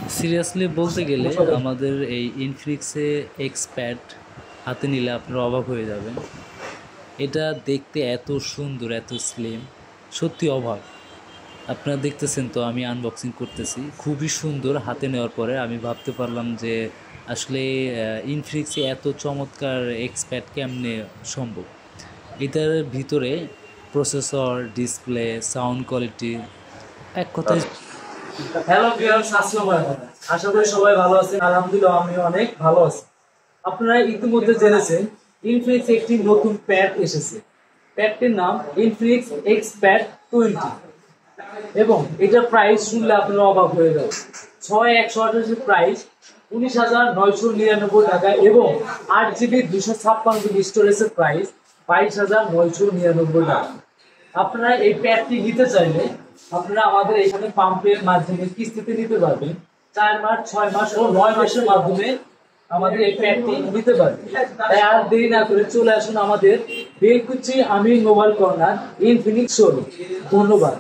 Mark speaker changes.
Speaker 1: Seriously বলতে গেলে আমাদের এই ইনফিনিক্সে এক্সপ্যাড হাতে নিলে আপনারা অবাক হয়ে যাবেন। এটা দেখতে এত সুন্দর, এত স্লিম, সত্যি অবাক। আপনারা দেখতেছেন তো, আমি আনবক্সিং করতেছি, খুবই সুন্দর। হাতে নেওয়ার পরে আমি ভাবতে পারলাম যে আসলে ইনফিনিক্সে এত চমৎকার এক্সপ্যাড কেমনে সম্ভব। এটার ভিতরে প্রসেসর, ডিসপ্লে, সাউন্ড কোয়ালিটি, এক কথায়।
Speaker 2: হ্যালো ভিউয়ার্স, আসসালামু আলাইকুম। আশা করি সবাই ভালো আছেন। আলহামদুলিল্লাহ আমি অনেক ভালো আছি। আপনারা ইতিমধ্যে জেনেছেন ইনফিনিক্স একটি নতুন প্যাড এসেছে। প্যাডটির নাম ইনফিনিক্স এক্স প্যাড 20 এবং এটার প্রাইস শুনলে আপনারা অবাক হয়ে যাবেন। 6128 প্রাইস 19,999 টাকা এবং 8GB 256GB স্টোরেজের প্রাইস 22,999 টাকা। আপনারা এই প্যাডটি নিতে চাইলে আপনারা আমাদের এখানে পাম্পের মাধ্যমে কিস্তিতে নিতে পারবেন। 4 মাস, 6 মাস ও 9 মাসের মাধ্যমে আমাদের এই প্যাডটি নিতে পারবেন। তাই আর দেরি না করে চলে আসুন আমাদের বেলকুচি আমির মোবাইল কর্নার ইনফিনিক্স শোরুম। ধন্যবাদ।